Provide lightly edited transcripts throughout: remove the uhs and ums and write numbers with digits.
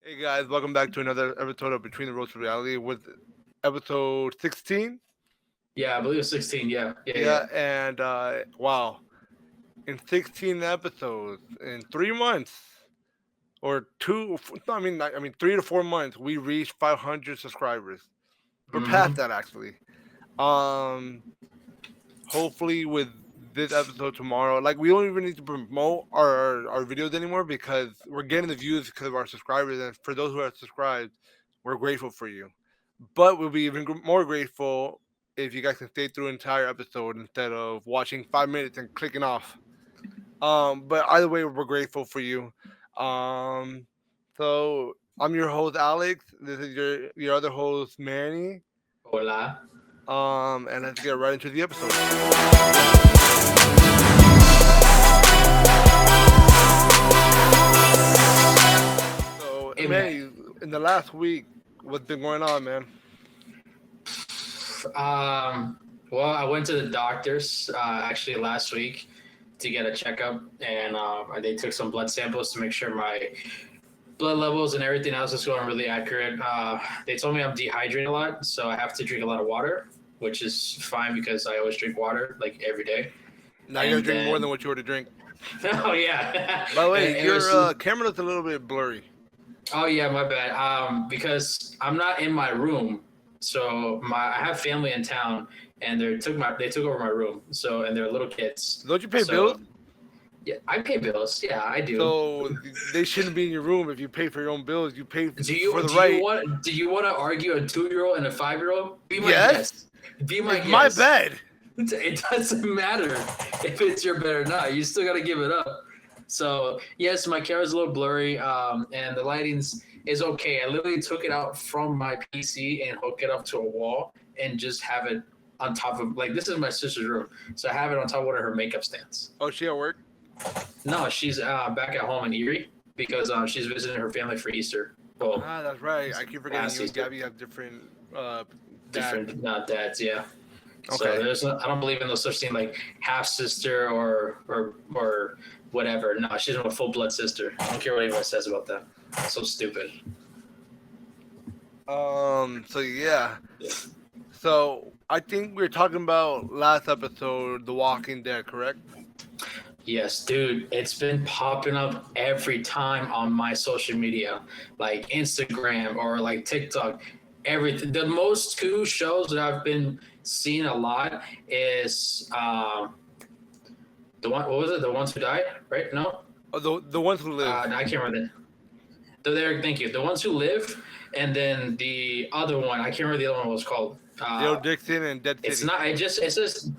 Hey guys, welcome back to another episode of Between the Roads to Reality with episode 16. Yeah, I believe it's 16. Yeah, yeah, Yeah, yeah. and wow, in 16 episodes, in 3 months, or no, I mean 3 to 4 months, we reached 500 subscribers. We're past Mm-hmm. that actually. Um, Hopefully with this episode tomorrow, like we don't even need to promote our videos anymore because we're getting the views because of our subscribers, and for those who are subscribed, we're grateful for you. But we'll be even more grateful if you guys can stay through an entire episode instead of watching 5 minutes and clicking off. But either way, we're grateful for you. Um, so I'm your host Alex. This is your other host Manny. Hola. And let's get right into the episode. So Hey, man. Manny, in the last week, what's been going on, man? Um, well, I went to the doctor's actually last week to get a checkup, and they took some blood samples to make sure my blood levels and everything else is going really accurate. They told me I'm dehydrated a lot, so I have to drink a lot of water, which is fine because I always drink water like every day. Now you gotta And drink more than then, what you were to drink. oh yeah, By the way, it was. your camera looks a little bit blurry. Oh yeah, my bad. Because I'm not in my room, so I have family in town, and they took over my room. So and they're little kids. Don't you pay bills? So yeah, I pay bills. Yeah, I do. So they shouldn't be in your room if you pay for your own bills. You pay Do for you the do you right. want do you want to argue a 2-year-old and a 5-year-old? Be my Yes, guest. Be my it's guest. my bed. It doesn't matter if it's your bed or not. You still got to give it up. So yes, my camera's a little blurry, and the lighting's is okay. I literally took it out from my PC and hook it up to a wall and just have it on top of like this is my sister's room, so I have it on top of one of her makeup stands. Oh, she at work? No, she's back at home in Erie because she's visiting her family for Easter. Well, Ah, that's right. I keep forgetting last you and Easter. Gabby have different dad. Different dads, yeah. So Okay. I don't believe in those such thing like half sister or whatever. No, she's a full blood sister. I don't care what anyone says about that. So stupid. So yeah. So I think we were talking about last episode, The Walking Dead, correct? Yes, dude, it's been popping up every time on my social media, like Instagram or like TikTok. Everything. The most two shows that I've been seeing a lot is the one. What was it? The ones who died, right? No, Oh, the ones who live. I can't remember that. There, thank you. The ones who live, and then the other one. I can't remember the other one was called. Dale Dixon and Dead City. It's not. It's just.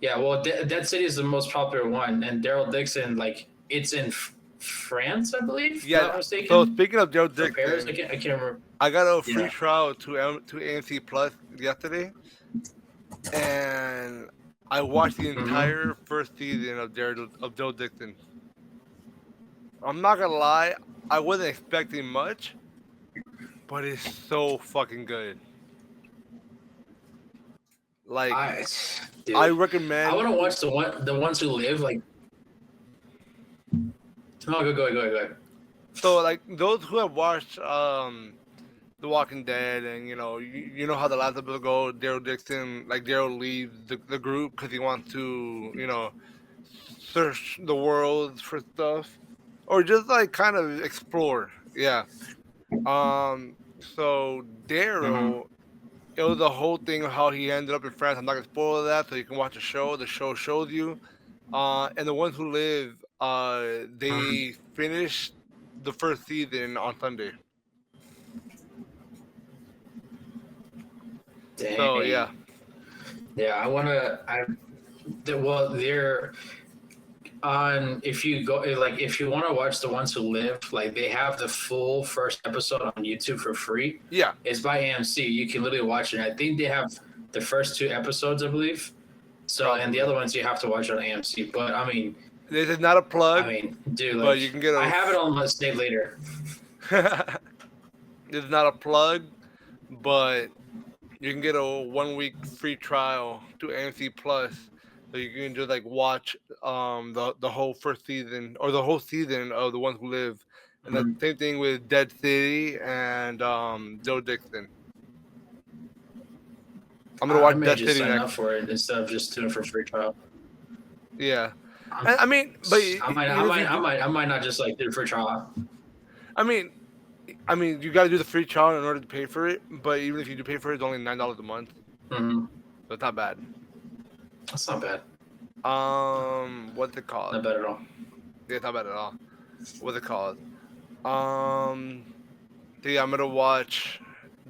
Yeah, well, Dead City is the most popular one, and Daryl Dixon, like, it's in France, I believe. If I'm Yeah. not mistaken. So speaking of Dale Or Paris, Dixon, I can't remember. I got a free Yeah. trial to AMC Plus yesterday, and I watched the entire first season of Dale Dixon. I'm not gonna lie, I wasn't expecting much, but it's so fucking good. Like Dude, I I recommend. want to watch the ones who live. Like, oh, go ahead. So like those who have watched The Walking Dead, and you know how the last episode go, Daryl Dixon, like Daryl leaves the group because he wants to search the world for stuff, or just like kind of explore. Yeah. So Mm-hmm. Daryl, it was the whole thing of how he ended up in France. I'm not gonna spoil that, so you can watch the show. The show shows you. And the ones who live, they finished the first season on Sunday. So Dang. yeah, Yeah, I want to. Well, they're on. If you go, like, if you want to watch the ones who live, like, they have the full first episode on YouTube for free. yeah. It's by AMC. You can literally watch it. I think they have the first two episodes, I believe. So, and the Probably. other ones you have to watch on AMC. But This is not a plug, dude, but like, you can get I a. have it on my save later. This is not a plug, but you can get a 1 week free trial to AMC Plus, so you can just like watch the whole first season or the whole season of the ones who live. And the same thing with Dead City and Joe Dixon. I'm gonna I watch may Dead just City sign next. up for it instead of just doing it for free trial. Yeah, I mean, but I might not just like do it for trial. I mean, you got to do the free trial in order to pay for it. But even if you do pay for it, it's only $9 a month. Mm-hmm. So it's not bad. That's not bad. What's it called? Not bad at all. Yeah, it's not bad at all. What's it called? So yeah, I'm gonna watch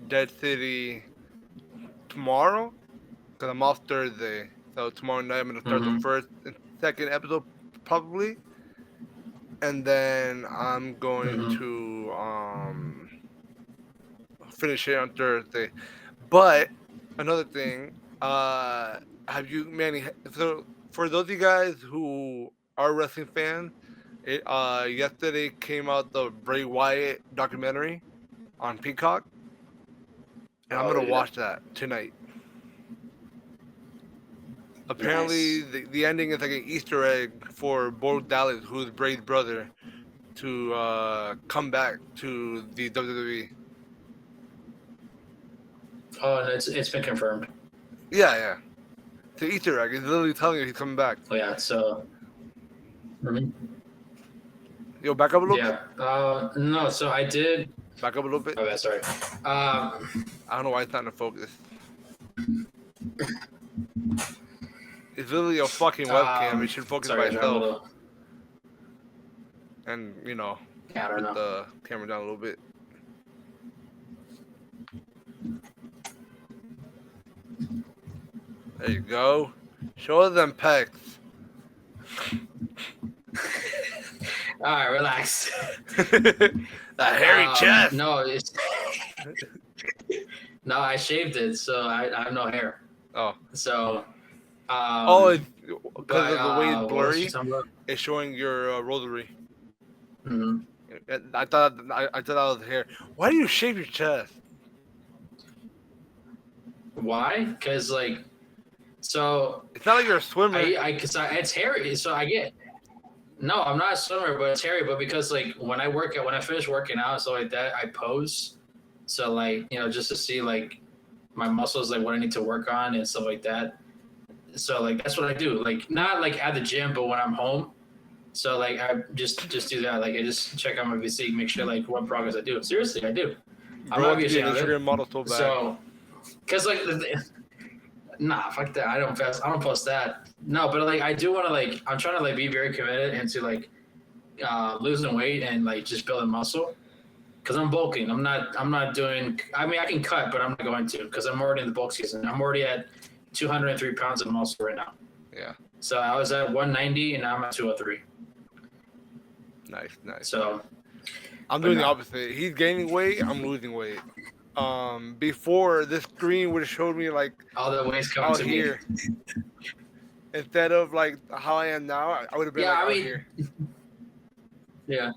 Dead City tomorrow because I'm off Thursday. So tomorrow night I'm gonna start the first and second episode probably, and then I'm going to finish it on Thursday. But another thing, have you, Manny? So for those of you guys who are wrestling fans, yesterday came out the Bray Wyatt documentary on Peacock, and I'm gonna watch that tonight. Apparently, the ending is like an Easter egg for Bo Dallas, who's Bray's brother, to come back to the WWE. Oh, it's been confirmed. Yeah. The Easter egg is literally telling you he's coming back. Oh yeah, so. Yo, back up a little bit. No, so I did. Back up a little bit. Okay, sorry. I don't know why it's not in focus. It's literally a fucking webcam. It should focus by itself. And I don't put know. the camera down a little bit. There you go. Show them pecs. All right, relax. That hairy chest. No, it's no. I shaved it, so I have no hair. Oh. So. It's because of the way it's blurry. It's showing your rosary. Mm-hmm. I thought that was hair. Why do you shave your chest? Why? Because so. It's not like you're a swimmer. It's hairy, so I get. No, I'm not a swimmer, but it's hairy. But because when I finish working out, so like that, I pose. So just to see my muscles, what I need to work on and stuff like that. So that's what I do. Not at the gym, but when I'm home. So I just do that. I just check out my physique, make sure what progress I do. Seriously, I do. I'm not gonna Instagram model so bad. So, because nah, fuck that. I don't post that. No, but I do want to I'm trying to be very committed into losing weight and just building muscle. Because I'm bulking. I'm not doing. I mean, I can cut, but I'm not going to because I'm already in the bulk season. I'm already at 203 pounds of muscle right now. Yeah. So I was at 190 and now I'm at 203. Nice. So I'm doing the opposite. He's gaining weight. I'm losing weight. Before this screen would have showed me all the ways coming out to here. Instead of how I am now, I would have been out here. Yeah.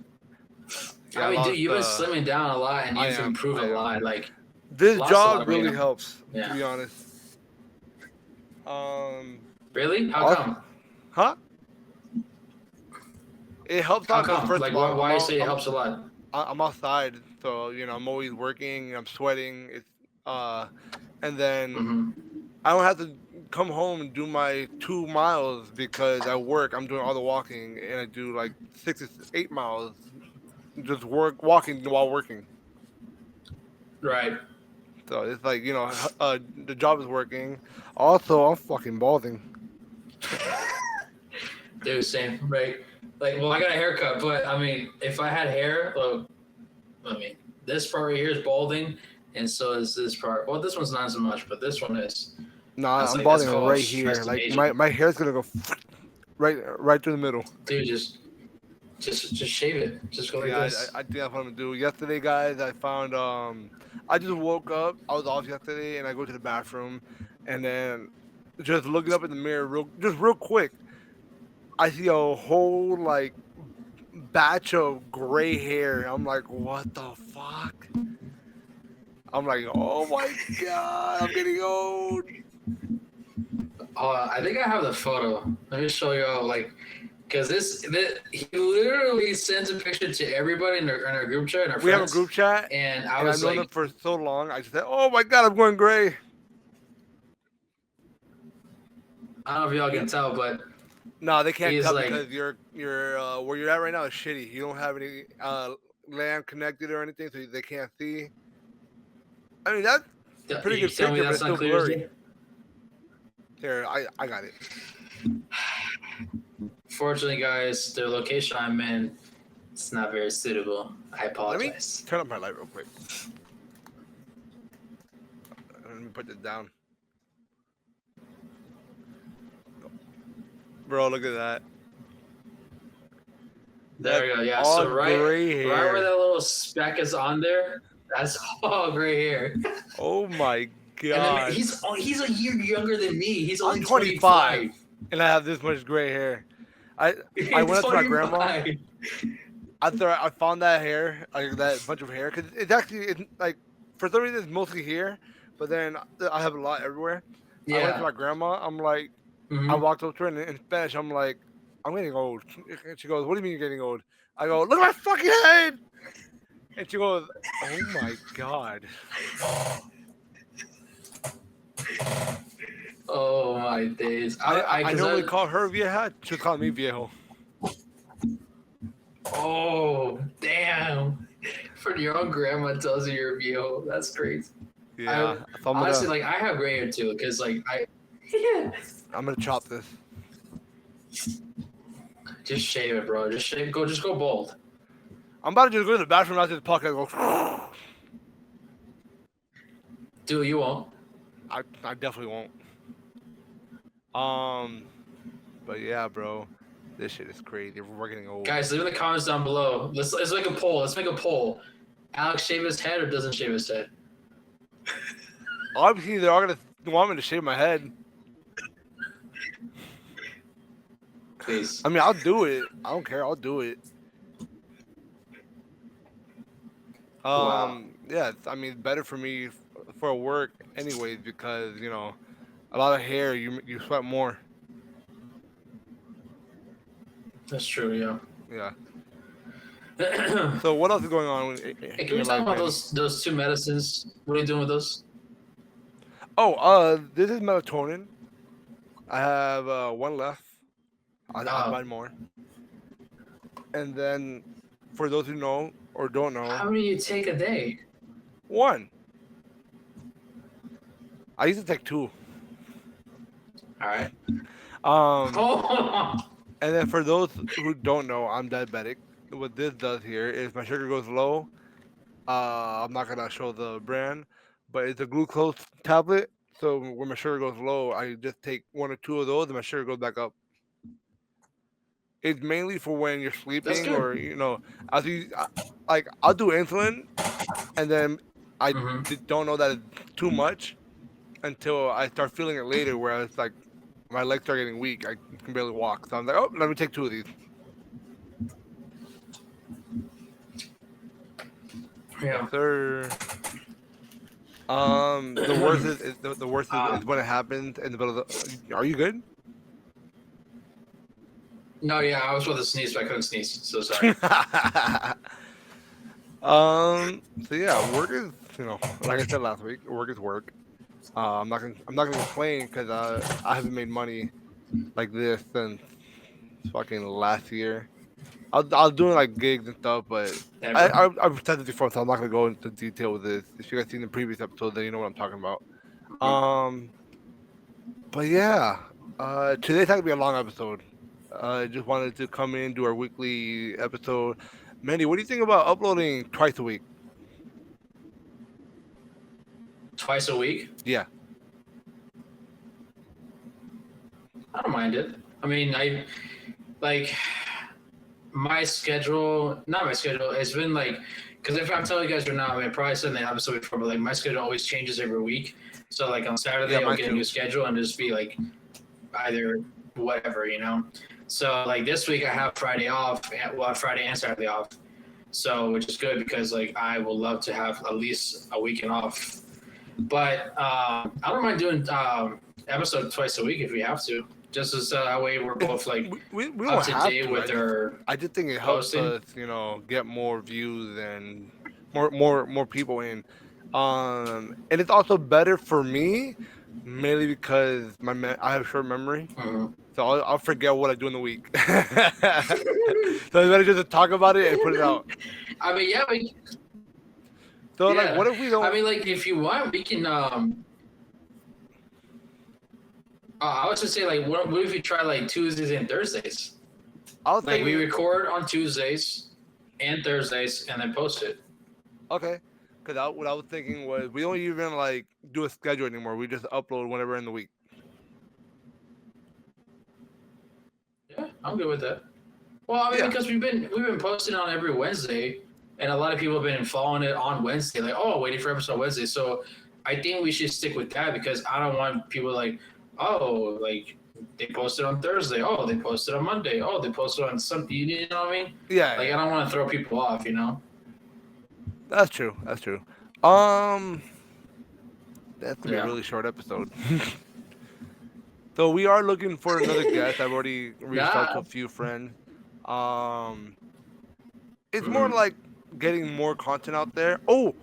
I mean, dude, you've been slimming down a lot and you've improved a lot. This job really helps, to be honest. Really? How come? Huh? It helps out. How come? First of all, why you say it helps a lot? I'm outside, so I'm always working. I'm sweating. It's and then I don't have to come home and do my 2 miles because at work I'm doing all the walking and I do 6 to 8 miles, just walking while working. Right. So it's the job is working. Also, I'm fucking balding. Dude, same, right? I got a haircut, but I mean, if I had hair, this part right here is balding, and so is this part. Well, this one's not so much, but this one is. Nah, I'm balding right here. My hair's gonna go right through the middle. Dude, just shave it. Just go like this. I think that's what I'm gonna do. Yesterday, guys, I found I just woke up. I was off yesterday, and I go to the bathroom, and then just looking up in the mirror, real quick, I see a whole batch of gray hair. I'm like, what the fuck? I'm like, oh my god, I'm getting old. I think I have the photo. Let me show you all Because he literally sends a picture to everybody in our group chat and our We have a friends. group chat, And I and was I've known like, them for so long. I just said, "Oh my god, I'm going gray." I don't know if y'all can tell, but No, they can't he's tell like, because you're where you're at right now is shitty. You don't have any land connected or anything, so they can't see. I mean, that's a pretty you good tell me picture, but that's it's not still clear as blurry. day? Here, I got it. Fortunately, guys, the location I'm in, it's not very suitable. I Let me apologize. turn up my light real quick. Let me put this down. Bro, look at that. There we That's go. Yeah. all So right gray where hair. that little speck is on there, that's all gray hair. Oh my And then god. he's a year younger than me. He's I'm only 25 and I have this much gray hair. I He's went up to my grandma 25. after I found that hair, like that bunch of hair, because it's like for some reason it's mostly here, but then I have a lot everywhere. I went to Yeah. my grandma. I'm like, I Mhm. walked up to her and in Spanish. I'm like, I'm getting old. And she goes, "What do you mean you're getting old?" I go, "Look at my fucking head." And she goes, "Oh my god." Oh my days. I normally call her vieja. She was calling me viejo. Oh damn! For your own grandma tells you you're viejo. That's crazy. Yeah. So Honestly, like I have gray hair too, because like I'm gonna chop this. just shave it, bro. Just shave. Just go bald. I'm about to just go to the bathroom after this podcast. Go. Dude, you won't. I definitely won't. But yeah, bro, this shit is crazy. We're getting old. Guys, leave in the comments down below. Let's make a poll. Let's make a poll. Alex shave his head or doesn't shave his head? Obviously, they're all gonna want me to shave my head. Please. I mean, I'll do it. I don't care. I'll do it. Wow. Yeah. I mean, better for me for work, anyways, because a lot of hair, you sweat more. That's true, yeah. Yeah. So what else is going on? Hey, can we talk about those two medicines? What are you doing with those? Oh, this is melatonin. I have one left. I'll buy more. And then, for those who know or don't know, how many do you take a day? one. I used to take two. All right. And then for those who don't know, I'm diabetic. What this does here is my sugar goes low. I'm not gonna show the brand, but it's a glucose tablet. So when my sugar goes low, I just take one or two of those, and my sugar goes back up. It's mainly for when you're sleeping, or as you like. I'll do insulin, and then I don't know that it's too much until I start feeling it later, where it's like my legs start getting weak. I can barely walk. So I'm like, oh, let me take two of these. Yeah. Sir. The worst is the worst is when it happens in the middle of the. Are you good? No, yeah, I was about to sneeze, but I couldn't sneeze. So sorry. So yeah, work is like I said last week, work is work. I'm not gonna complain because I haven't made money like this since fucking last year. I was doing like gigs and stuff, but I've said this before, so I'm not gonna go into detail with this. If you guys seen the previous episode, then you know what I'm talking about. But yeah, today's not gonna be a long episode. I just wanted to come in, do our weekly episode. Mandy, what do you think about uploading twice a week? Twice a week? Yeah. I don't mind it. I mean, my schedule, not my schedule, it's been like, because if I'm telling you guys right now, I mean, I probably said in the episode before, but like my schedule always changes every week. So like on Saturday, I'll get a new schedule and just be like either whatever, So like this week I have Friday off, Friday and Saturday off. So which is good because like I will love to have at least a weekend off. But I don't mind doing episode twice a week if we have to. just as that way we're both like We up don't to have date to. with our I just think it helps posting. us, get more views and more people in. And it's also better for me, mainly because I have short memory, Mhm. so I'll forget what I do in the week. So it's better just to talk about it and put it out. I mean, yeah, So like, yeah. what if we I don't? mean, like if you want, we can. I was just say like, what if we try like Tuesdays and Thursdays? I was Like we thinking, record on Tuesdays and Thursdays and then post it. okay, because what I was thinking was we don't even like do a schedule anymore. We just upload whenever in the week. Yeah, I'm good with that. Well, I mean, Yeah, because we've been posting on every Wednesday, and a lot of people have been following it on Wednesday, like, oh, waiting for episode Wednesday. So I think we should stick with that because I don't want people like, oh, like they posted on Thursday, oh, they posted on Monday, oh, they posted on something. You know what I mean? yeah, Like I yeah. don't want to throw people off, you know? That's true. That's true. Um, that's gonna be a Yeah. really short episode. So we are looking for another guest. I've already reached out to Nah. a few friends. Um, it's more Mhm. like getting more content out there. Oh!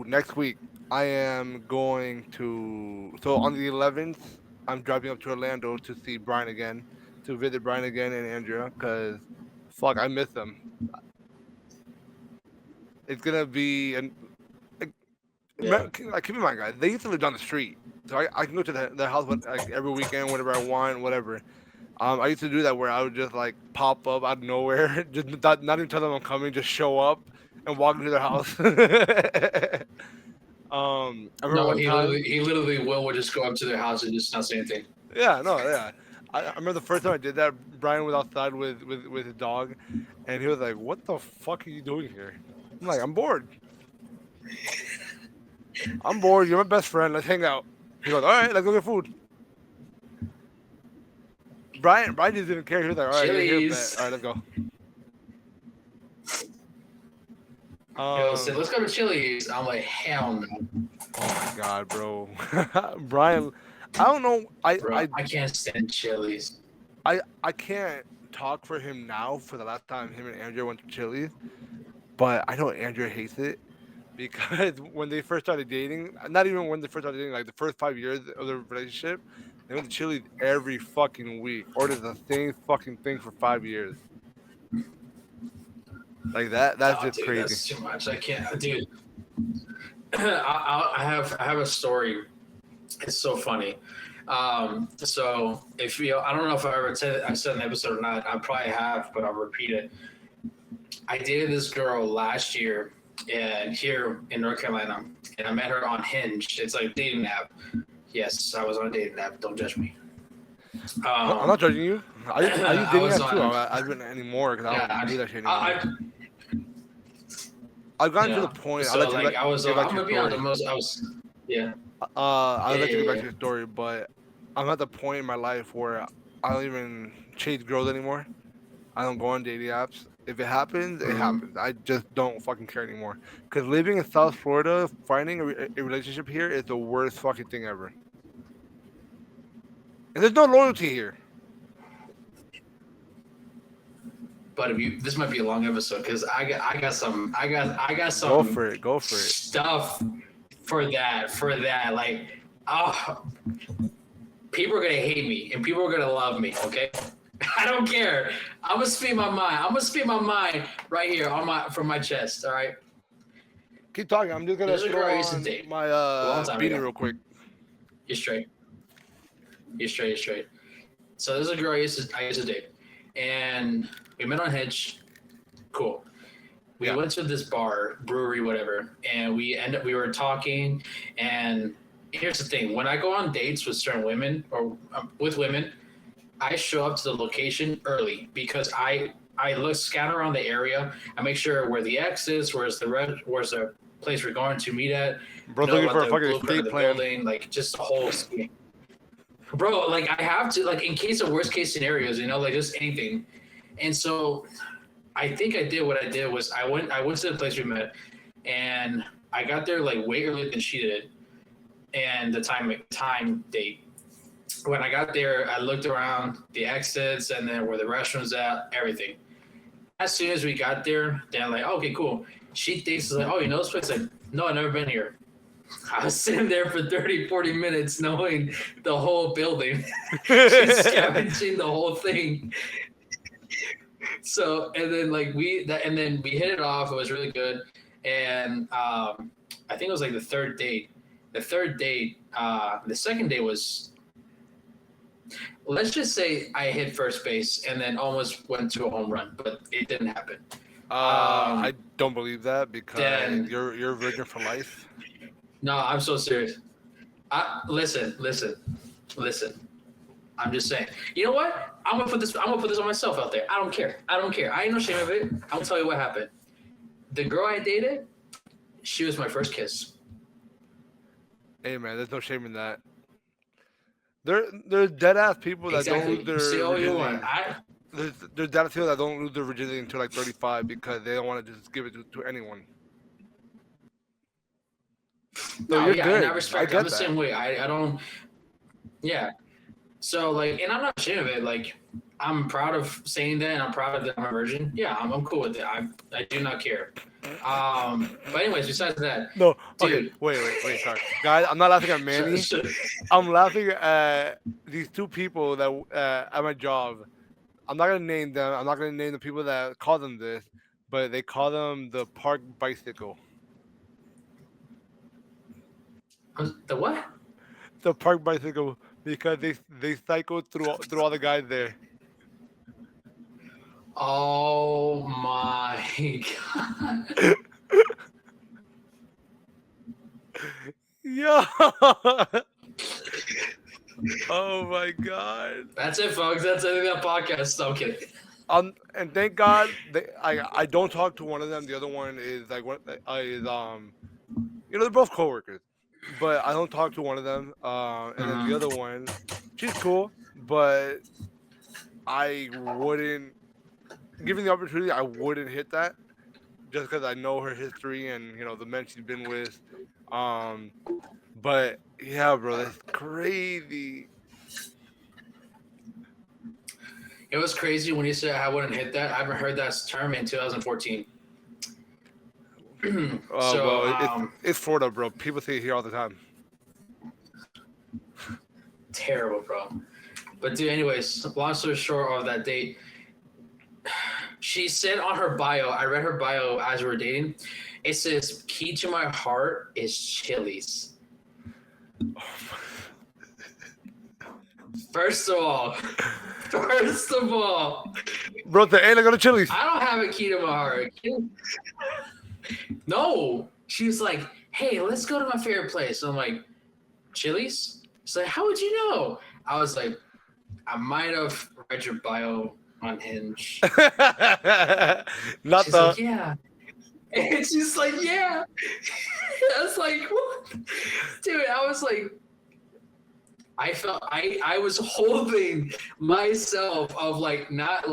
Next week I am going to. So on the 11th, I'm driving up to Orlando to see Brian again, to visit Brian again and Andrea, cause fuck, I miss them. It's gonna be an. Like, Yeah. like, keep in mind, guys, they used to live down the street, so I can go to their house like every weekend, whenever I want, whatever. I used to do that where I would just like pop up out of nowhere, just not even tell them I'm coming, just show up and walk into their house. I remember No, one time. he literally will would just go up to their house and just not say anything. Yeah, no, yeah. I remember the first time I did that. Brian was outside with his dog, and he was like, "What the fuck are you doing here?" I'm like, "I'm bored. I'm bored. You're my best friend. Let's hang out." He goes, "All right, let's go get food." Brian just didn't care. He was like, "All right, you're here, bet. Chili's. All right, let's go." He'll say, Um, let's go to Chili's. I'm like, hell no, Oh my god, bro. Brian, I don't know. bro. I can't stand Chili's. I can't talk for him now for the last time him and Andrea went to Chili's, but I know Andrea hates it because when they first started dating, not even when they first started dating, like the first 5 years of their relationship, they went to Chili's every fucking week, ordered the same fucking thing for 5 years. Like that's Oh, just dude, crazy. that's too much. I can't, dude. I have a story. It's so funny. So if you, I don't know if I said an episode or not. I probably have, but I'll repeat it. I dated this girl last year, and here in North Carolina, and I met her on Hinge. It's like a dating app. Yes, I was on a dating app. Don't judge me. I'm not judging you. I use I dating was apps too. on. I don't anymore because I Yeah, don't do that shit I, anymore. I I've gotten to the yeah. point. I'll So let you like I was, get back I'm to your gonna be on the story. most. I was, yeah, I'll yeah, let you get yeah, back to yeah. your story, but I'm at the point in my life where I don't even chase girls anymore. I don't go on dating apps. If it happens, it Mm-hmm. happens. I just don't fucking care anymore. Because living in South Florida, finding a relationship here is the worst fucking thing ever. And there's no loyalty here. But if you, this might be a long episode because I got Go some for it. Go for it. stuff for that. Like, oh, people are gonna hate me and people are gonna love me. Okay, I don't care. I'm gonna speak my mind. I'm gonna speak my mind right here on my from my chest. All right. Keep talking. I'm just gonna There's a girl throw I used to on date my a long time beanie ago. real quick. You're straight. You're straight. You're straight. So there's a girl I used to date, and we met on Hinge. Cool. We Yeah. went to this bar, brewery, whatever, and we were talking. And here's the thing: when I go on dates with certain women or with women, I show up to the location early because I look scan around the area. I make sure where the X is, where's the place we're going to meet at, Bro, know looking about for a the fucking blueprint of escape the plan. building, like just the whole scheme. Bro, like I have to, like in case of worst case scenarios, you know, like just anything. And so I think I did what I did was I went to the place we met, and I got there like way earlier than she did, and the time date. when I got there, I looked around the exits and then where the restrooms at, everything. As soon as we got there, then I'm like, oh, okay, cool. She thinks like, oh, you know this place? Like, no, I've never been here. I was sitting there for 30, 40 minutes knowing the whole building, just scavenging the whole thing. So, and then and then we hit it off. It was really good. And I think it was like the third date. The second day was, let's just say I hit first base and then almost went to a home run, but it didn't happen. I don't believe that because then- you're a virgin for life. No, I'm so serious. Listen. I'm just saying. You know what? I'm gonna put this on myself out there. I don't care. I ain't no shame of it. I'll tell you what happened. The girl I dated, she was my first kiss. Hey man, there's no shame in that. There's dead ass people that don't lose their Say all you virginity. want. There's dead ass people that don't lose their virginity until like 35 because they don't want to just give it to anyone. No, you're yeah, good. and I I respect. get I'm the that. same way. I don't. Yeah. So and I'm not ashamed of it. I'm proud of saying that, and I'm proud of that I'm a virgin. Yeah, I'm cool with it. I do not care. But anyways, besides that, No, okay. Dude. Wait. Sorry, guys. I'm not laughing at Manny. I'm laughing at these two people that at my job. I'm not gonna name them. I'm not gonna name the people that call them this, but they call them the park bicycle. The what? The park bicycle because they cycle through all the guys there. Oh my god! Yeah. Oh my god. That's it, folks. That's it. That podcast. I'm kidding. And thank God I don't talk to one of them. The other one is they're both coworkers, but I don't talk to one of them. And then the other one, she's cool, but I wouldn't, given the opportunity, I wouldn't hit that just because I know her history and the men she's been with. But yeah, bro, that's crazy. It was crazy when you said I wouldn't hit that. I haven't heard that term in 2014. It's Florida, bro. People say it here all the time. Terrible, bro. But dude, anyways, long story short of that date, she said on her bio, I read her bio as we were dating, it says, key to my heart is Chili's. First of all, bro, the end I go to Chili's. I don't have a key to my heart. No, she was like, hey, let's go to my favorite place. I'm like, Chili's? She's like, how would you know? I was like, I might have read your bio on Hinge. Not She's the like, yeah. And she's like, yeah. I was like, what? Dude, I was like, I felt I was holding myself of not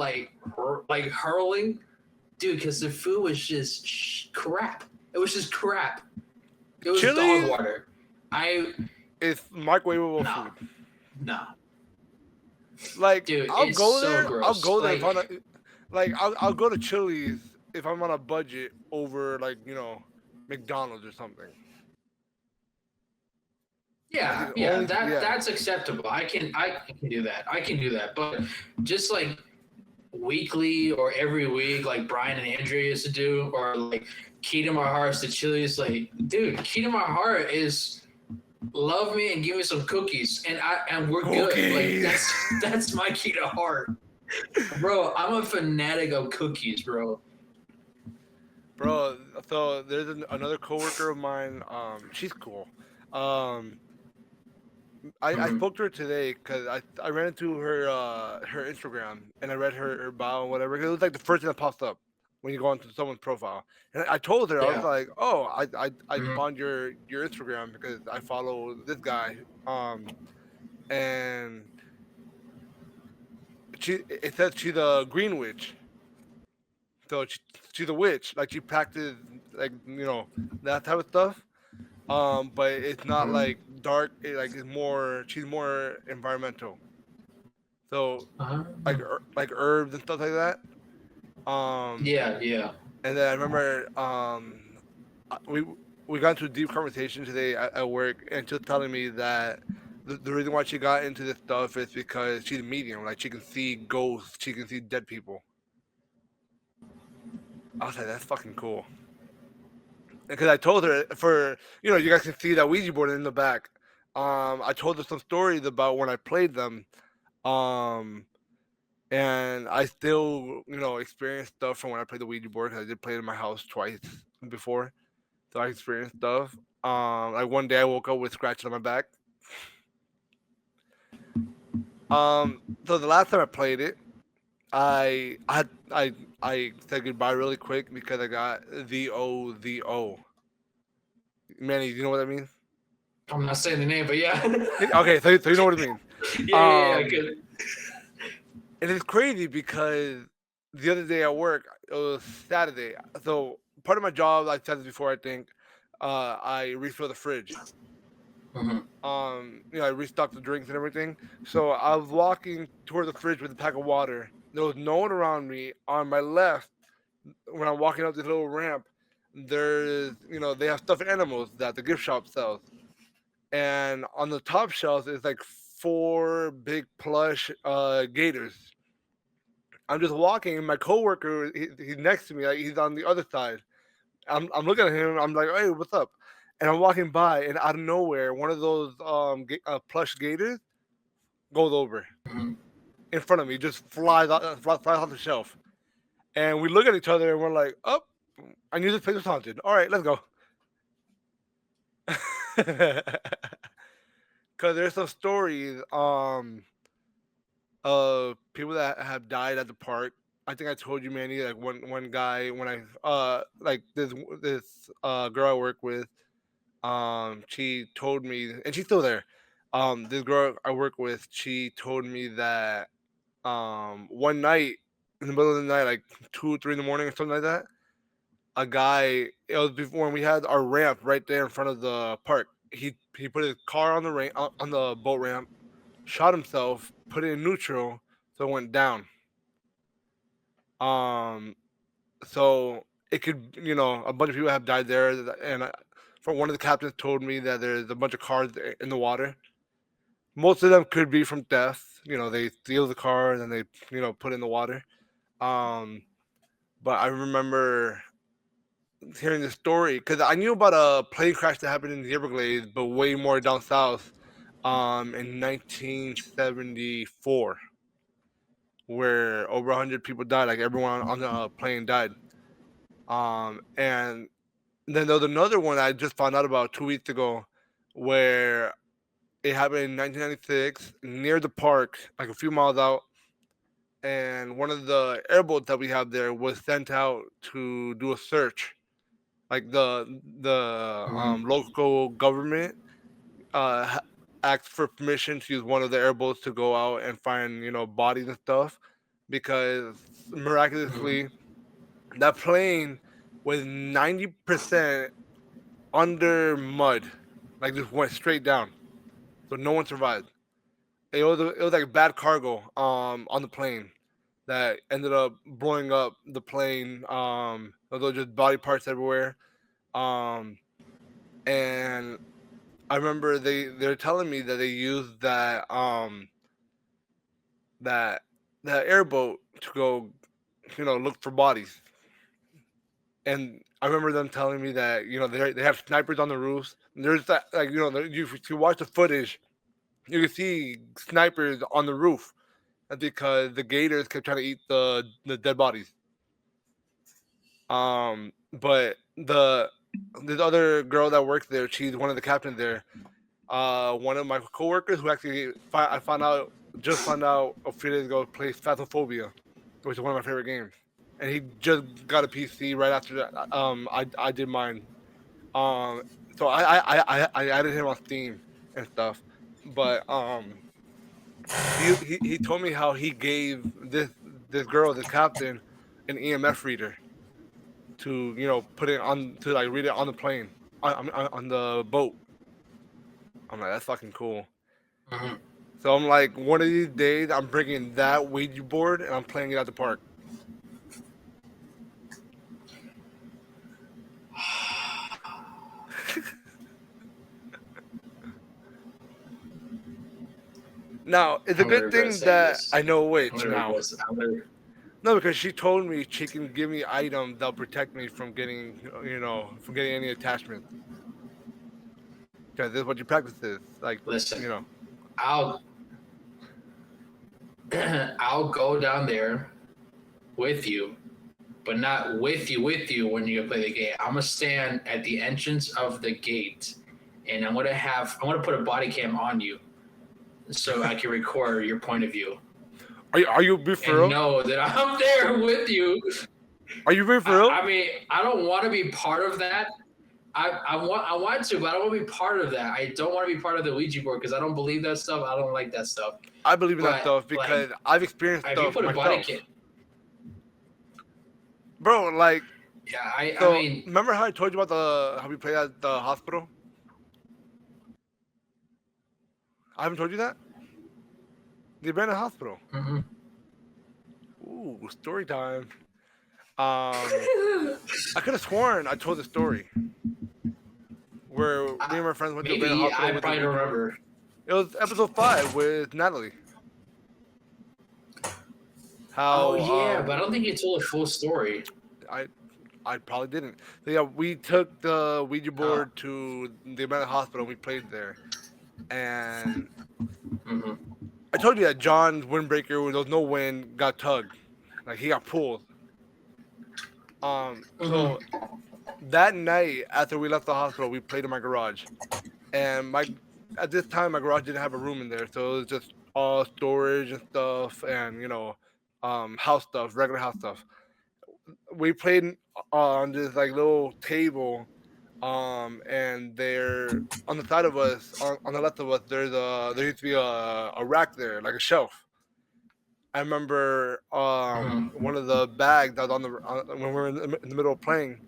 hurling, dude, because the food was just crap. It was just crap. It was Chili's? dog water. It's microwavable No. food. No. Like, Dude, I'll it's go so there. gross. I'll go there if I'll go to Chili's if I'm on a budget over McDonald's or something. Yeah, that's acceptable. I can do that. But just weekly or every week, like Brian and Andrea used to do, or key to my heart is to Chili's. Dude, key to my heart is love me and give me some cookies, and we're good. That's my key to heart, bro. I'm a fanatic of cookies, bro. Bro, so there's another coworker of mine. She's cool. I spoke to her today because I ran into her Instagram and I read her bio and whatever. It was like the first thing that pops up when you go onto someone's profile. And I told her, I was like, oh, I found your Instagram because I follow this guy. And it says she's a green witch. So she's a witch. Like she practiced that type of stuff. But it's not Mhm. like dark. Like it's more. She's more environmental. So Uh-huh. like herbs and stuff like that. Um, Yeah, yeah. and then I remember we got into a deep conversation today at work, and she was telling me that the reason why she got into this stuff is because she's a medium. Like she can see ghosts, she can see dead people. I was like, that's fucking cool. Because I told her for you guys can see that Ouija board in the back. I told her some stories about when I played them. Um, and I still experienced stuff from when I played the Ouija board because I did play it in my house twice before, so I experienced stuff. Like one day I woke up with scratches on my back. So the last time I played it, I said goodbye really quick because I got the O. Manny, do you know what that means? I'm not saying the name, but yeah. Okay, so you know what it means. Yeah, Um, good. and it's crazy because the other day at work, it was Saturday. So part of my job, I said this before, I think, I refill the fridge. Hmm. I restock the drinks and everything. So I was walking toward the fridge with a pack of water. There was no one around me. On my left, when I'm walking up this little ramp, they have stuffed animals that the gift shop sells. And on the top shelf is like four big plush gators. I'm just walking, and my coworker, he's next to me, like he's on the other side. I'm looking at him. I'm like, hey, what's up? And I'm walking by, and out of nowhere, one of those plush gators goes over Hmm. in front of me, just flies off the shelf. And we look at each other, and we're like, oh, I knew this place was haunted. All right, let's go. Because there's some stories of people that have died at the park. I think I told you, Manny, like one guy when I like this girl I work with. She told me, and she's still there. This girl I work with, she told me that one night in the middle of the night, like 2, 3 in the morning or something like that, a guy. It was before when we had our ramp right there in front of the park. He put his car on the on the boat ramp, shot himself, put it in neutral, so it went down. Um, so it could, a bunch of people have died there, and from one of the captains told me that there's a bunch of cars in the water. Most of them could be from death. They steal the car and then they, put it in the water. Um, but I remember hearing the story because I knew about a plane crash that happened in the Everglades, but way more down south, in 1974, where over 100 people died. Like everyone on the plane died. And then there was another one I just found out about 2 weeks ago, where it happened in 1996 near the park, like a few miles out. And one of the airboats that we have there was sent out to do a search. Like the Hmm. local government asked for permission to use one of the airboats to go out and find bodies and stuff, because Hmm. miraculously that plane was 90% under mud, like just went straight down, so no one survived. It was like bad cargo on the plane that ended up blowing up the plane. Those just body parts everywhere. Um, and I remember they're telling me that they used that that airboat to go look for bodies. And I remember them telling me that they have snipers on the roofs. And there's that, like, if you watch the footage, you can see snipers on the roof. That's because the gators kept trying to eat the dead bodies. But this other girl that works there, she's one of the captains there. One of my coworkers who actually I found out just found out a few days ago plays Phasmophobia, which is one of my favorite games. And he just got a PC right after that. I did mine. Um, so I added him on Steam and stuff. But he told me how he gave this girl, the captain, an EMF reader to put it on to like read it on the plane. on the boat. I'm like, that's fucking cool. Hmm. So I'm like, one of these days, I'm bringing that Ouija board and I'm playing it at the park. Now, it's a I'm gonna good regret thing saying that this. I know I'm which gonna now. regret. I'm gonna, No, because she told me she can give me items that'll protect me from getting, from getting any attachments. Because this is what your practice is. Like, listen. you know. I'll I'll go down there with you, but not with you when you play the game. I'm gonna stand at the entrance of the gate, and I'm gonna put a body cam on you, so I can record your point of view Are you being for and real? know that I'm there with you. Are you being for real? I mean, I don't want to be part of that. I want to, but I don't want to be part of that. I don't want to be part of the Ouija board because I don't believe that stuff. I don't like that stuff. I believe in that But stuff because like, I've experienced if you stuff put a body myself. cam, Bro, like, yeah, so I mean, remember how I told you about how we played at the hospital? I haven't told you that? The abandoned hospital. mhm. Ooh, story time. I could have sworn I told the story where me and my friends went to the abandoned maybe hospital I with the probably don't Ouija board. remember. It was episode 5 with Natalie. How Oh yeah, but I don't think you told a full story. I probably didn't. So yeah, we took the Ouija Oh, board to the abandoned hospital and we played there. And hmm I told you that John's windbreaker, where there was no wind, got tugged. Like he got pulled. So that night after we left the hospital, we played in my garage. And at this time my garage didn't have a room in there, so it was just all storage and stuff and house stuff, regular house stuff. We played on this like little table, and there on the side of us, on the left of us, there used to be a rack there, like a shelf. I remember one of the bags that was when we were in the middle of playing,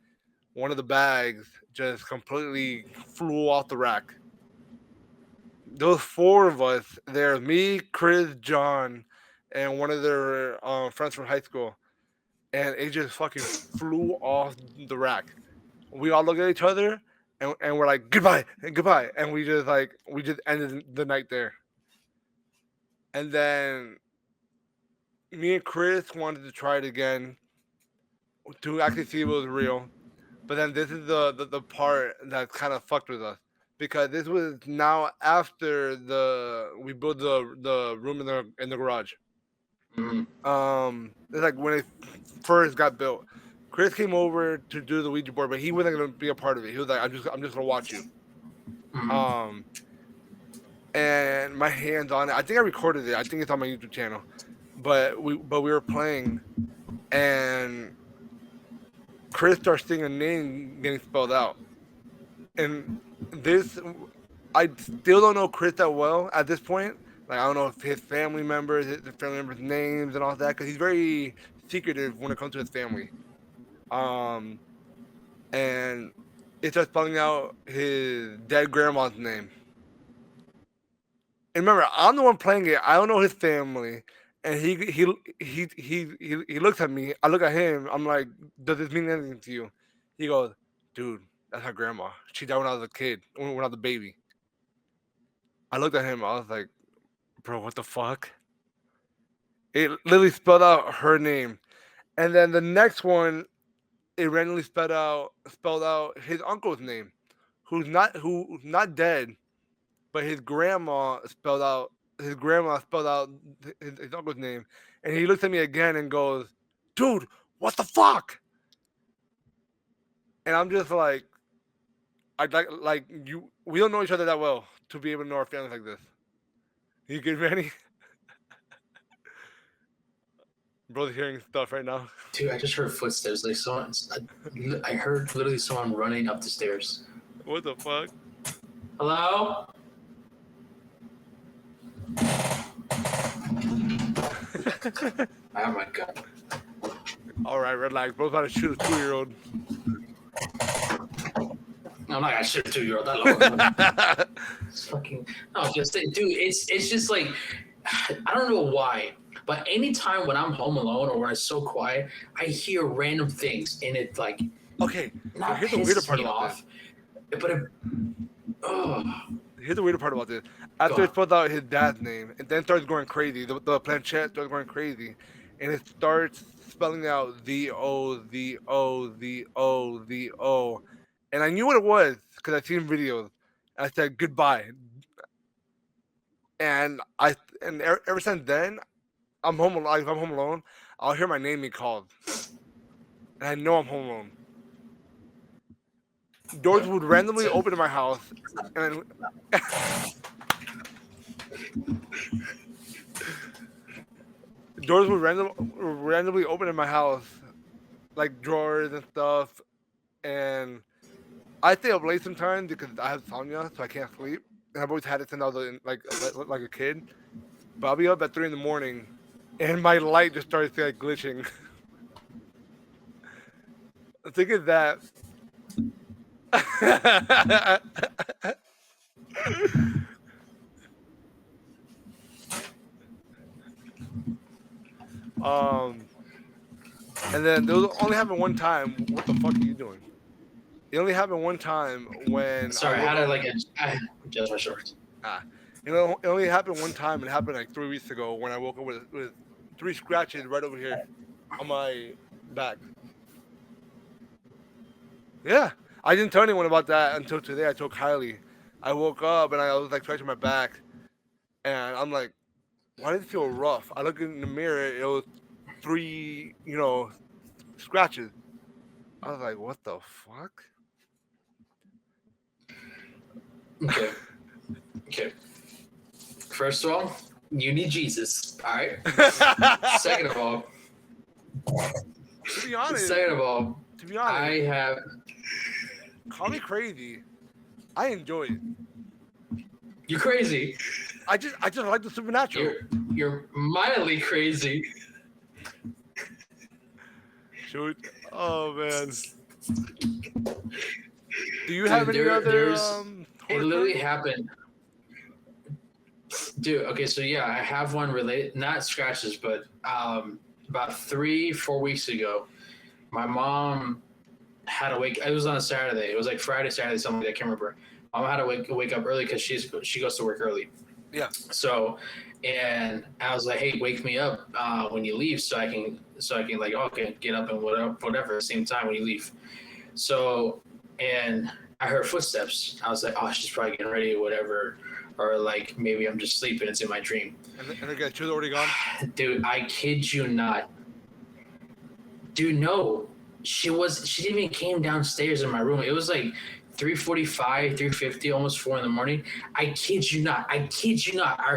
one of the bags just completely flew off the rack. Those 4 of us there, me, Chris, John, and one of their friends from high school, and it just fucking flew off the rack. We all looked at each other, and we're like goodbye and goodbye, and we just ended the night there. And then me and Chris wanted to try it again to actually see if it was real. But then this is the part that kind of fucked with us because this was now after we built the room in the garage. hmm It's like when it first got built. Chris came over to do the Ouija board, but he wasn't gonna be a part of it. He was like, I'm just gonna watch you." hmm Um, and my hands on it. I think I recorded it. I think it's on my YouTube channel. But we were playing, and Chris starts seeing a name getting spelled out, and this I still don't know Chris that well at this point. Like I don't know if his family members, names, and all that, because he's very secretive when it comes to his family. Um, and it starts spelling out his dead grandma's name. And remember, I'm the one playing it. I don't know his family, and he looks at me. I look at him. I'm like, "Does this mean anything to you?" He goes, "Dude, that's her grandma. She died when I was a kid, when I was a baby." I looked at him. I was like, "Bro, what the fuck?" It literally spelled out her name, and then the next one, it randomly spelled out his uncle's name, who's not dead, but his grandma spelled out his uncle's name, and he looks at me again and goes, "Dude, what the fuck?" And I'm just like, I like you. We don't know each other that well to be able to know our families like this. You good, Manny? Bro's hearing stuff right now. Dude, I just heard footsteps. Like I heard literally someone running up the stairs. What the fuck? Hello? I have my gun. All right, relax. Bro's about to shoot a 2-year-old. I'm not gonna shit a 2-year-old. That long. It's fucking no, just dude. It's just like I don't know why, but anytime when I'm home alone or when it's so quiet, I hear random things, and it like Okay, not here's the weirder pisses part me about off, but it, oh, Here's the weirder part about this. After it spells out his dad's name, and then starts going crazy, the planchette starts going crazy, and it starts spelling out the O, the O, the O, the O, and I knew what it was because I seen videos. I said goodbye, and ever since then, I'm home alone. If I'm home alone, I'll hear my name being called, and I know I'm home alone. Doors would randomly open in my house, and doors would randomly open in my house, like drawers and stuff. And I stay up late sometimes because I have insomnia, so I can't sleep. And I've always had it since I was like a kid. But I'll be up at 3 in the morning, and my light just starts like glitching. The thing is that. um, and then there only happened one time. What the fuck are you doing? It only happened one time when sorry, I had to like adjust my shorts. It only happened one time. It happened like 3 weeks ago when I woke up with 3 scratches right over here on my back. Yeah, I didn't tell anyone about that until today. I told Kylie. I woke up and I was like scratching my back, and I'm like, why does it feel rough? I look in the mirror. It was 3, scratches. I was like, what the fuck? Okay. Okay. First of all, you need Jesus. All right. Second of all, to be honest, I have. Call me crazy. I enjoy it. You're crazy. I just like the supernatural. You're mildly crazy. Shoot. Oh man. Do you have any other? It literally happened. Dude, okay, so yeah, I have one related, not scratches, but about 3-4 weeks ago, my mom had to wake. It was on a Saturday. It was like Friday, Saturday, something like that. I can't remember. Mom had to wake up early because she goes to work early. Yeah. So, and I was like, hey, wake me up when you leave, so I can like okay, get up and whatever at the same time when you leave. So, and I heard footsteps. I was like, oh, she's probably getting ready or whatever. Or like maybe I'm just sleeping. It's in my dream. And again, she was already gone. Dude, I kid you not. Dude, no, she didn't even came downstairs in my room. It was like 3:45, 3:50, almost 4 in the morning. I kid you not. I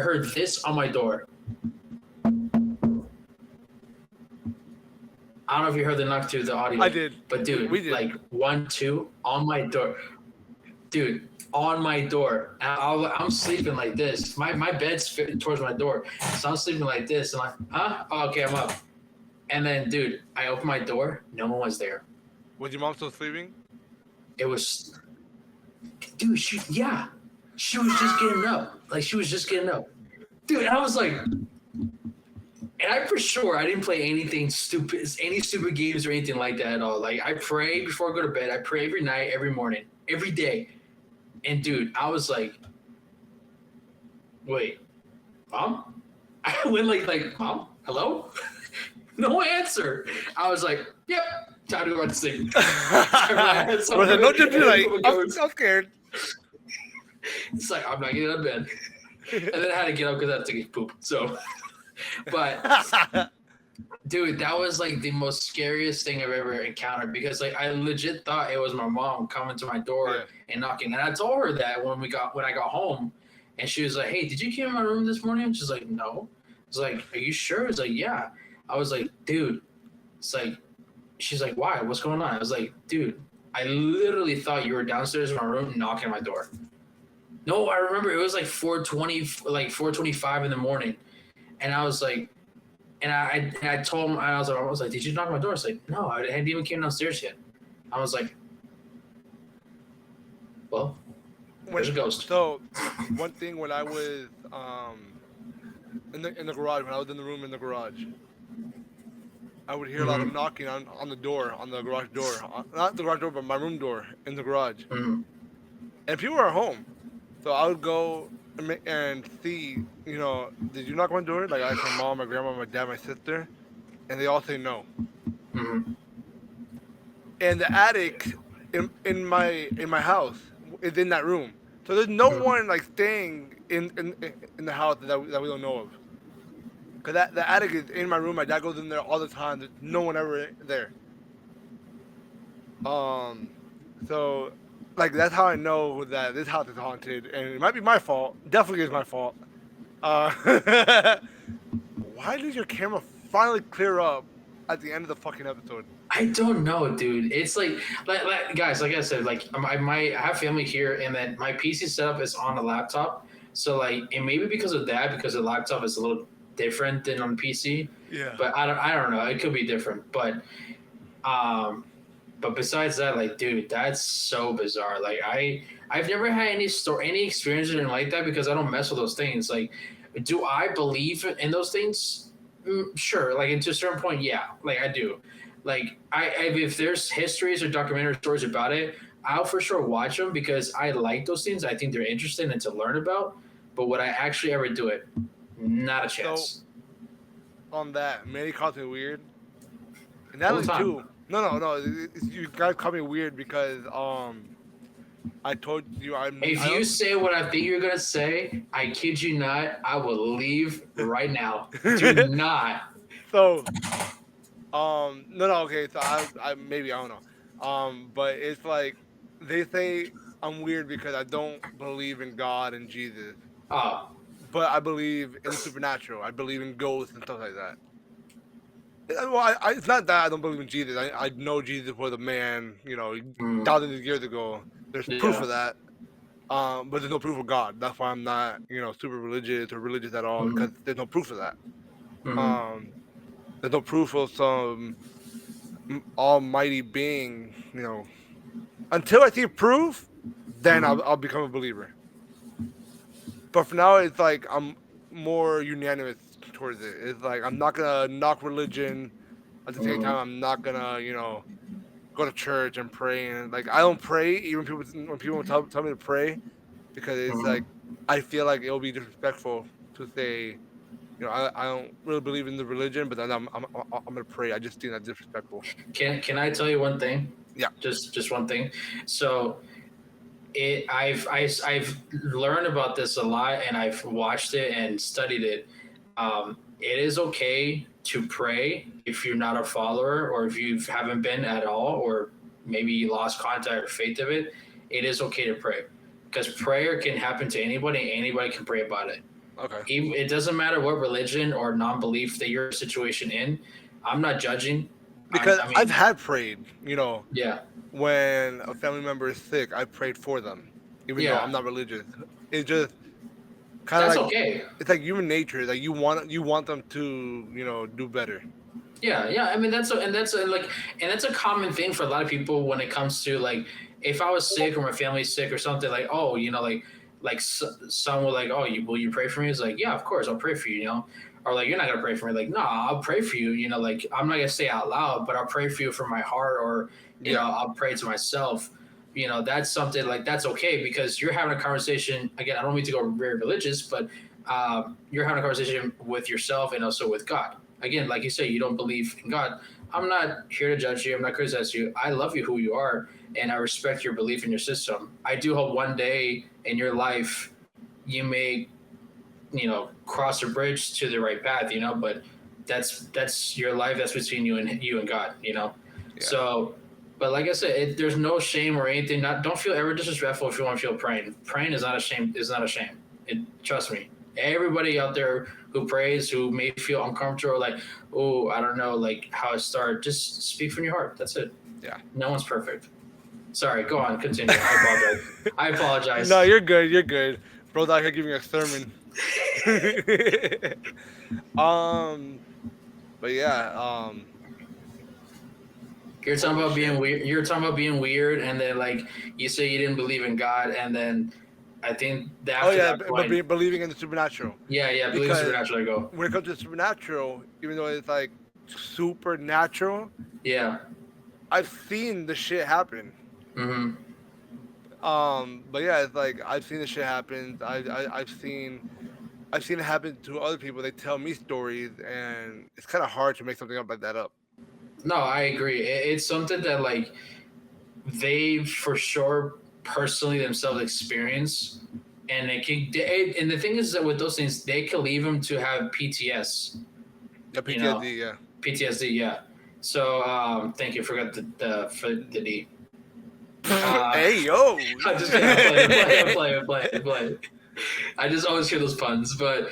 heard this on my door. I don't know if you heard the knock through the audio. I did. But dude, we did. Like 1, 2 on my door. Dude, on my door. I'm sleeping like this. My bed's towards my door. So I'm sleeping like this. And I'm like, huh? Oh, okay, I'm up. And then, dude, I open my door. No one was there. Was your mom still sleeping? It was... Dude, she was just getting up. Like, she was just getting up. Dude, and I was like... And I'm for sure I didn't play anything stupid, any stupid games or anything like that at all. Like, I pray before I go to bed. I pray every night, every morning, every day. And dude, I was like, wait, Mom? I went like, Mom, hello? No answer. I was like, yep, time to go back to sleep. No, just like, I'm scared. It's like, I'm not getting out of bed. And then I had to get up because I had to take a poop. So, but dude, that was like the most scariest thing I've ever encountered because like I legit thought it was my mom coming to my door and knocking. And I told her that when I got home, and she was like, "Hey, did you come in my room this morning?" And she's like, "No." I was like, "Are you sure?" It's like, "Yeah." I was like, "Dude," it's like, she's like, "Why? What's going on?" I was like, "Dude, I literally thought you were downstairs in my room knocking on my door." No, I remember it was like 4:20, like 4:25 in the morning, and I was like. And I told him, I was like, did you knock on my door? I was like, no, I hadn't even came downstairs yet. I was like, Well, When there's a ghost. so one thing when I was in the garage, when I was in the room in the garage, I would hear a lot of Mm-hmm. knocking on the door, on the garage door, not the garage door, but my room door in the garage, Mm-hmm. and people were home. So I would go and see, did you knock on my door? Like I asked my mom, my grandma, my dad, my sister, and they all say no. Mm-hmm. And the attic in my house is in that room. So there's no Mm-hmm. one like staying in the house that we don't know of. Cause that the attic is in my room. My dad goes in there all the time. There's no one ever there. Um, so like that's how I know that this house is haunted, and it might be my fault. Definitely is my fault. Uh, why did your camera finally clear up at the end of the fucking episode? I don't know, dude. It's like guys, like I said, like I have family here, and then my PC setup is on a laptop. So like, and maybe because of that, because the laptop is a little different than on PC. Yeah. But I don't know. It could be different, um, but besides that, like, dude, that's so bizarre. Like, I've never had any experience in like that because I don't mess with those things. Like, do I believe in those things? Sure. Like, and to a certain point, yeah. Like, I do. Like, if there's histories or documentary stories about it, I'll for sure watch them because I like those things. I think they're interesting and to learn about. But would I actually ever do it? Not a So chance. on that, Manny calls me weird, and All the Natalie time. too. No. You guys call me weird because I told you If I you don't. say what I think you're gonna say, I kid you not, I will leave right now. Do not. So no, okay, so I maybe I don't know, but it's like they say I'm weird because I don't believe in God and Jesus, Oh, but I believe in the supernatural. I believe in ghosts and stuff like that. Well, it's not that I don't believe in Jesus. I know Jesus was a man, mm, thousands of years ago. There's proof yeah. of that. But there's no proof of God. That's why I'm not, super religious or religious at all because Mm, there's no proof of that. mm, Um, there's no proof of some almighty being, Until I see proof, then mm, I'll become a believer. But for now, it's like I'm more unanimous towards it. It's like I'm not gonna knock religion. At the same time, mm. I'm not gonna, go to church and pray. And like I don't pray even when people tell me to pray because it's like Mm. I feel like it'll be disrespectful to say, I don't really believe in the religion, but then I'm gonna pray. I just think that's disrespectful. Can I tell you one thing? Yeah. Just one thing. So I've learned about this a lot, and I've watched it and studied it. It is okay to pray if you're not a follower or if you haven't been at all, or maybe you lost contact or faith of it. It is okay to pray because prayer can happen to anybody. Anybody can pray about it. Okay. It doesn't matter what religion or non-belief that you're situation in. I'm not judging. Because I I've mean, had prayed, yeah, when a family member is sick, I prayed for them, even though I'm yeah, not religious. It's just kind of that's like okay. it's like human nature. Like you want them to, do better. Yeah, yeah. I mean, and that's a common thing for a lot of people when it comes to like, if I was sick or my family's sick or something, like, oh, some will like, oh, will you pray for me? It's like, yeah, of course, I'll pray for you, or like, you're not gonna pray for me, like, no, I'll pray for you, like, I'm not gonna say out loud, but I'll pray for you from my heart, or Yeah. I'll pray to myself. That's something like that's okay because you're having a conversation. Again, I don't mean to go very religious, but you're having a conversation with yourself and also with God. Again, like you say, you don't believe in God. I'm not here to judge you. I'm not criticizing you. I love you who you are, and I respect your belief in your system. I do hope one day in your life you may, cross a bridge to the right path. But that's your life. That's between you and God. Yeah. So, but like I said, there's no shame or anything. Don't feel ever disrespectful if you want to feel praying. Praying is not a shame. Is not a shame. Trust me. Everybody out there who prays, who may feel uncomfortable, like, oh, I don't know, like how it started. Just speak from your heart. That's it. Yeah. No one's perfect. Sorry, go on, continue. I apologize. I apologize. No, you're good. You're good. Bro's out here giving a sermon. um, but yeah. You're talking Holy about being shit. weird. You're talking about being weird, and then like you say you didn't believe in God, and then I think Oh after yeah, that but point, believing in the supernatural. yeah, believe in Because supernatural. I go, when it comes to supernatural, even though it's like supernatural, yeah, I've seen the shit happen. mm-hmm, But yeah, it's like I've seen the shit happen. I've seen it happen to other people. They tell me stories, and it's kind of hard to make something up like that up. no, I agree. It's something that like they for sure personally themselves experience, and and the thing is that with those things, they can leave them to have PTS. Yeah, You know, PTSD. Yeah. PTSD. Yeah. So thank you. Forgot the for the D. Uh, Hey yo. I'm just kidding. I'm playing. I just always hear those puns, but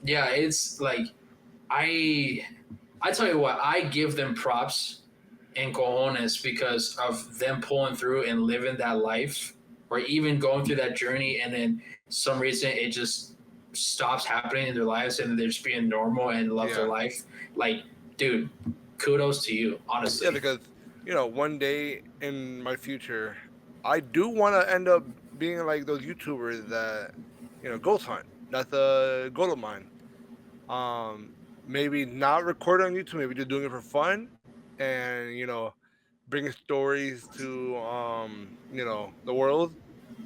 yeah, it's like I I tell you what, I give them props and cojones because of them pulling through and living that life, or even going through that journey, and then some reason it just stops happening in their lives, and they're just being normal and love their Yeah. life. Like, dude, kudos to you, Yeah, honestly. because one day in my future, I do want to end up being like those YouTubers that ghost hunt. That's a goal of mine. Maybe not record on YouTube, maybe just doing it for fun, and bringing stories to the world.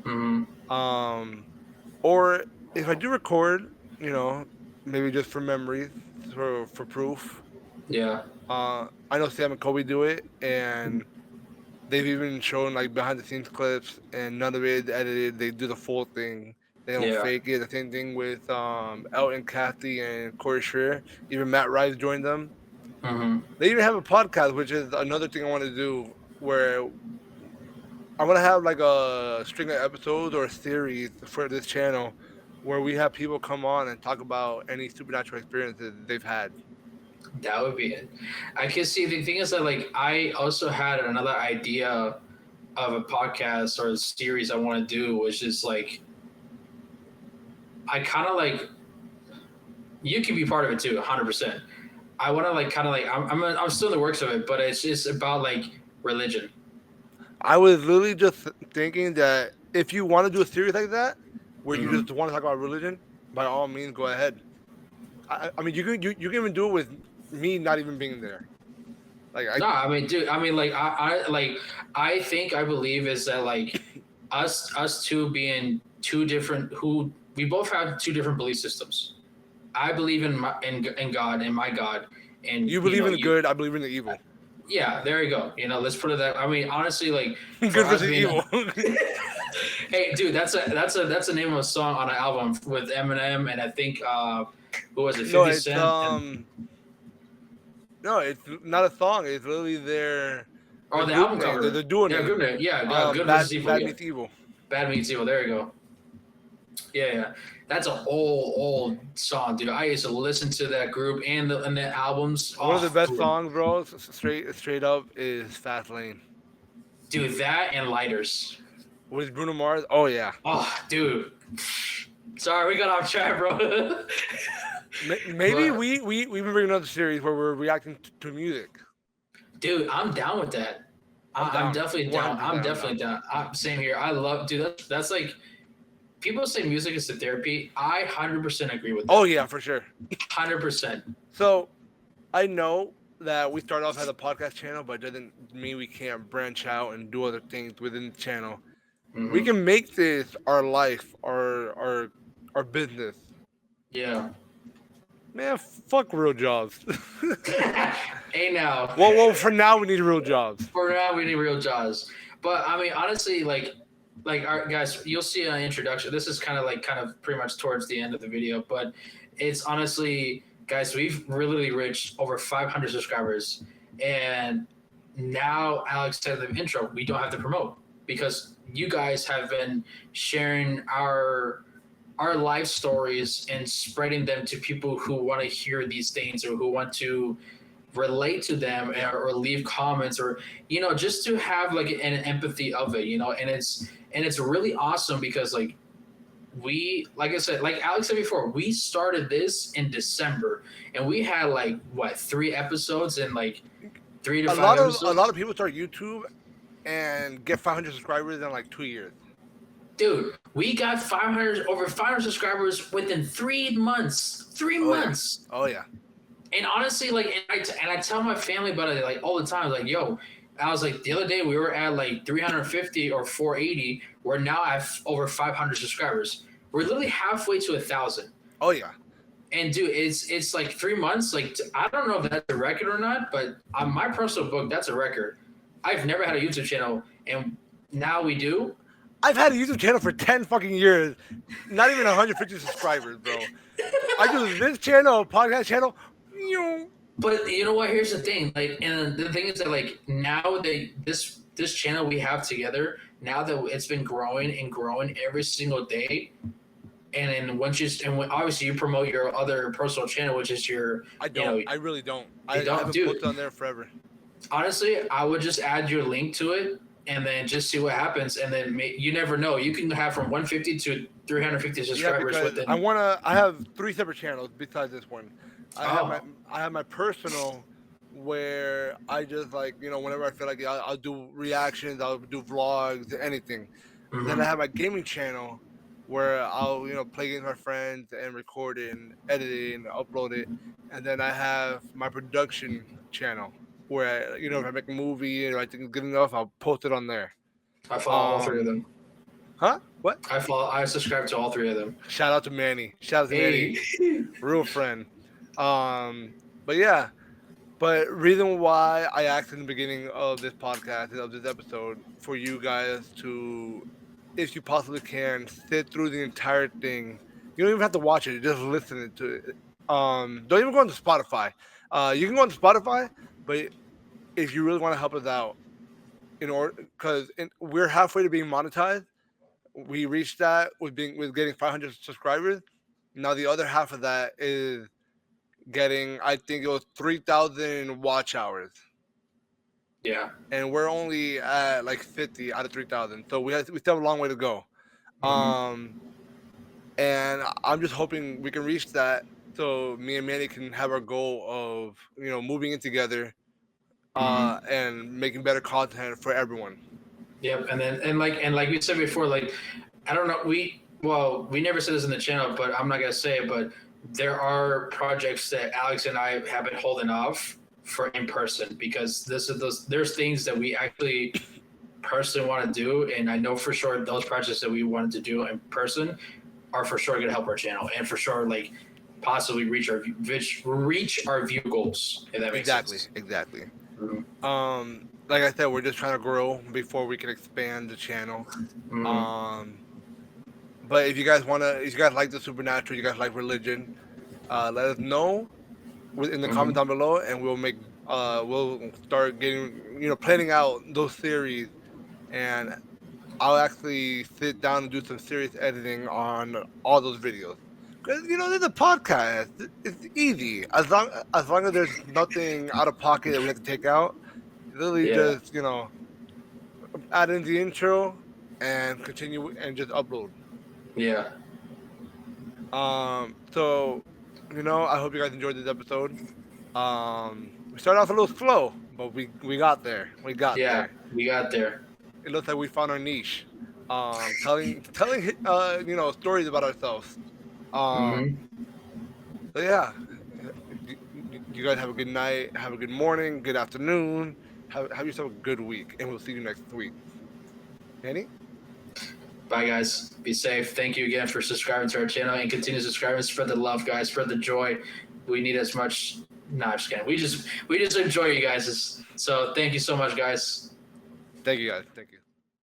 Hmm. Um, or if I do record, maybe just for memories, for proof. Yeah, I know Sam and Kobe do it, and they've even shown like behind the scenes clips, and none of it is edited. They do the full thing. They don't yeah. fake it. The same thing with Elton, Kathy, and Corey Schreier. Even Matt Rice joined them. Hmm. They even have a podcast, which is another thing I want to do, where I want to have like a string of episodes or a series for this channel, where we have people come on and talk about any supernatural experiences they've had. That would be it. I can see the thing is that like I also had another idea of a podcast or a series I want to do, which is like I kind of like you can be part of it too, 100%. I want to like kind of like I'm still in the works of it, but it's just about like religion. I was literally just thinking that if you want to do a series like that, where you Hmm. just want to talk about religion, by all means, go ahead. I mean, you can even do it with me not even being there. Like No, I mean, dude, I mean, like I like I think I believe is that like us two being two different who we both have two different belief systems. I believe in in God and my God, and you believe in the good, I believe in the evil. yeah, there you go. Let's put it that. I mean, honestly, like Good for us versus being, evil. hey, dude, that's the name of a song on an album with Eminem and I think who was it, no, 50 it's Cent and no, it's not a song. It's literally their oh the group album name, cover. their duo Yeah, good name. name. Yeah, good Bad versus evil. Bad Yeah, Meets Evil. Bad Meets Evil. There you go. Yeah. That's an old song, dude. I used to listen to that group and the albums. One of the Oh, best songs, bro, straight up, is Fast Lane dude, that and Lighters. with Bruno Mars. Oh yeah. Oh, dude. Sorry, we got off track, bro. Maybe but we bring another series where we're reacting to music. dude, I'm down with that. I'm I'm down. definitely down. 100. I'm I'm definitely down. down. Same here. I love, dude. That's like people say music is the therapy. I 100% agree with Oh that. yeah, for sure. 100%. So I know that we start off as a podcast channel, but it doesn't mean we can't branch out and do other things within the channel. We Hmm. can make this our life, our business. Yeah. Man, fuck real jobs. Hey now. well, for now we need real jobs. For now, we need real jobs. But I mean, honestly, like our guys, you'll see an introduction. This is kind of pretty much towards the end of the video, but it's honestly, guys, we've really reached over 500 subscribers, and now Alex said in the intro, we don't have to promote because you guys have been sharing our life stories and spreading them to people who want to hear these things or who want to relate to them or leave comments or just to have like an empathy of it, and it's really awesome because we like I said, like Alex said before, we started this in December and we had like what 3 episodes in like 3 to A 5 lot episodes. of people start YouTube and get 500 subscribers in like 2 years. Dude, we got over 500 subscribers within 3 months. 3 Oh yeah. months. Oh yeah. And honestly, like, and I tell my family about it like all the time. Like, yo, I was like, the other day we were at like 350 or 480. We're now at over 500 subscribers. We're literally halfway to 1,000. Oh yeah. And dude, it's like 3 months. Like, I don't know if that's a record or not, but on my personal book, that's a record. I've never had a YouTube channel, and now we do. I've had a YouTube channel for 10 fucking years. Not even 150 subscribers, bro. I do this channel, a podcast channel. But you know what? Here's the thing. Like, and the thing is that like now this channel we have together, now that it's been growing and growing every single day, and then obviously you promote your other personal channel, which is your. I don't. I really don't. I haven't dude. posted on there forever. Honestly, I would just add your link to it and then just see what happens. And then you never know. You can have from 150 to 350 subscribers within. I have 3 separate channels besides this one. I have my personal where I just like, whenever I feel like I'll do reactions, I'll do vlogs, anything. Mm-hmm. Then I have my gaming channel where I'll, play games with my friends and record it and edit it and upload it. And then I have my production channel where, if I make a movie and I think it's good enough, I'll post it on there. I follow all 3 of them. Huh? What? I subscribe to all 3 of them. Shout out to Manny. Manny. Real friend. But yeah. But reason why I asked in the beginning of this podcast, of this episode, for you guys to, if you possibly can, sit through the entire thing. You don't even have to watch it, just listen to it. Don't even go on to Spotify. You can go on to Spotify, but if you really want to help us out, because we're halfway to being monetized. We reached that with getting 500 subscribers. Now the other half of that is getting, I think it was 3,000 watch hours. Yeah. And we're only at like 50 out of 3,000. So we still have a long way to go. Mm-hmm. And I'm just hoping we can reach that so me and Manny can have our goal of, moving in together and making better content for everyone. Yep. And like we said before, like, I don't know, we never said this in the channel, but I'm not going to say it, but there are projects that Alex and I have been holding off for in person because there's things that we actually personally want to do, and I know for sure those projects that we wanted to do in person are for sure going to help our channel and for sure like possibly reach our view goals. If that makes sense. Exactly. Mm-hmm. Like I said, we're just trying to grow before we can expand the channel. Mm-hmm. But if you guys like the supernatural, you guys like religion, let us know in the comments down below, and we'll start getting, planning out those series, and I'll actually sit down and do some serious editing on all those videos. Because there's a podcast. It's easy as long as there's nothing out of pocket that we have to take out. Literally just add in the intro and continue and just upload. Yeah. So, I hope you guys enjoyed this episode. We started off a little slow, but we got there. We got there. It looks like we found our niche. Telling stories about ourselves. So yeah. You guys have a good night, have a good morning, good afternoon. Have yourself a good week, and we'll see you next week. Manny? Bye, guys. Be safe. Thank you again for subscribing to our channel and continue subscribing. Spread the love, guys. Spread the joy. We need as much. No, I'm just kidding. We just enjoy you guys. So thank you so much, guys. Thank you, guys. Thank you.